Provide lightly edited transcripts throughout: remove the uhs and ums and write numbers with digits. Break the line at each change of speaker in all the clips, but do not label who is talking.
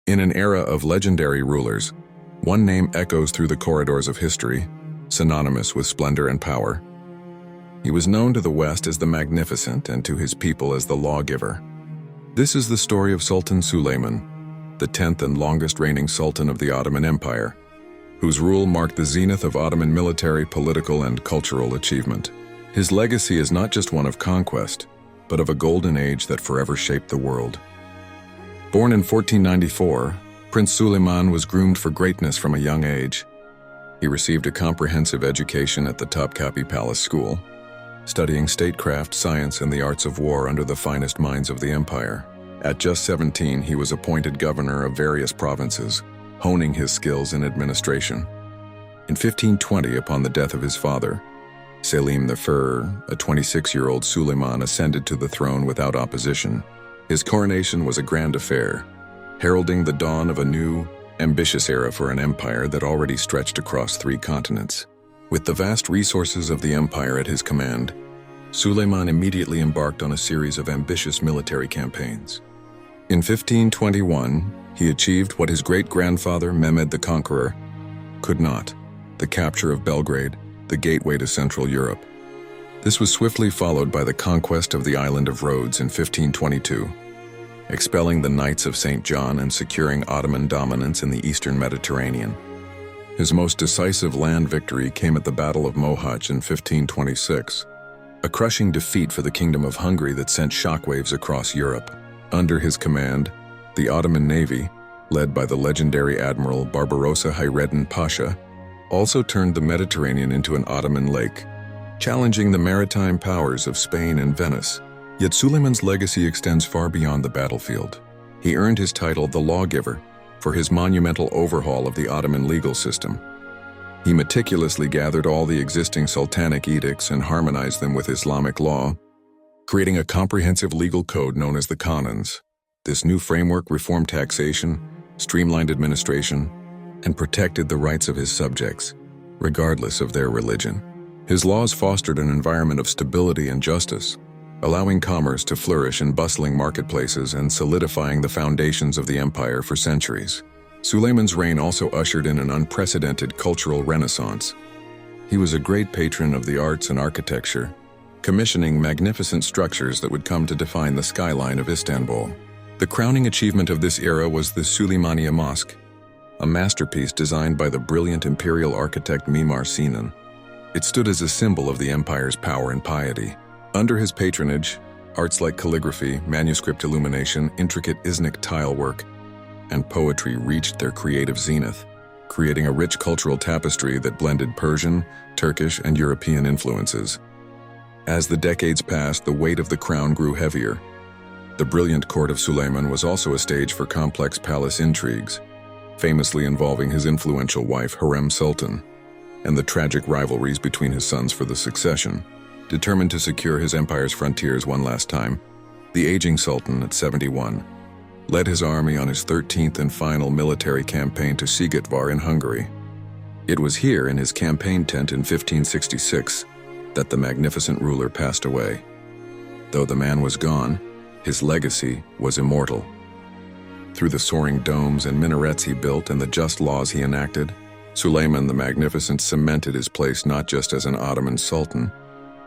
In an era of legendary rulers, one name echoes through the corridors of history, synonymous with splendor and power. He was known to the West as the Magnificent and to his people as the Lawgiver. This is the story of Sultan Suleiman, the 10th and longest reigning sultan of the Ottoman Empire, whose rule marked the zenith of Ottoman military, political, and cultural achievement. His legacy is not just one of conquest, but of a golden age that forever shaped the world. Born in 1494, Prince Suleiman was groomed for greatness from a young age. He received a comprehensive education at the Topkapi Palace School, studying statecraft, science, and the arts of war under the finest minds of the empire. At just 17, he was appointed governor of various provinces, honing his skills in administration. In 1520, upon the death of his father, Selim I, a 26-year-old Suleiman ascended to the throne without opposition. His coronation was a grand affair, heralding the dawn of a new, ambitious era for an empire that already stretched across 3 continents. With the vast resources of the empire at his command, Suleiman immediately embarked on a series of ambitious military campaigns. In 1521, he achieved what his great-grandfather Mehmed the Conqueror could not: the capture of Belgrade, the gateway to Central Europe. This was swiftly followed by the conquest of the island of Rhodes in 1522, expelling the Knights of St. John and securing Ottoman dominance in the eastern Mediterranean. His most decisive land victory came at the Battle of Mohács in 1526, a crushing defeat for the Kingdom of Hungary that sent shockwaves across Europe. Under his command, the Ottoman navy, led by the legendary Admiral Barbarossa Hayreddin Pasha, also turned the Mediterranean into an Ottoman lake, challenging the maritime powers of Spain and Venice. Yet Suleiman's legacy extends far beyond the battlefield. He earned his title the Lawgiver for his monumental overhaul of the Ottoman legal system. He meticulously gathered all the existing sultanic edicts and harmonized them with Islamic law, creating a comprehensive legal code known as the Kanuns. This new framework reformed taxation, streamlined administration, and protected the rights of his subjects, regardless of their religion. His laws fostered an environment of stability and justice, allowing commerce to flourish in bustling marketplaces and solidifying the foundations of the empire for centuries. Suleiman's reign also ushered in an unprecedented cultural renaissance. He was a great patron of the arts and architecture, commissioning magnificent structures that would come to define the skyline of Istanbul. The crowning achievement of this era was the Suleymaniye Mosque, a masterpiece designed by the brilliant imperial architect Mimar Sinan. It stood as a symbol of the empire's power and piety. Under his patronage, arts like calligraphy, manuscript illumination, intricate Iznik tile work, and poetry reached their creative zenith, creating a rich cultural tapestry that blended Persian, Turkish, and European influences. As the decades passed, the weight of the crown grew heavier. The brilliant court of Suleiman was also a stage for complex palace intrigues, famously involving his influential wife Hürrem Sultan, and the tragic rivalries between his sons for the succession. Determined to secure his empire's frontiers one last time, the aging sultan at 71 led his army on his 13th and final military campaign to Szigetvar in Hungary. It was here in his campaign tent in 1566 that the magnificent ruler passed away. Though the man was gone, his legacy was immortal. Through the soaring domes and minarets he built and the just laws he enacted, Suleiman the Magnificent cemented his place not just as an Ottoman sultan,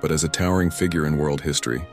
but as a towering figure in world history.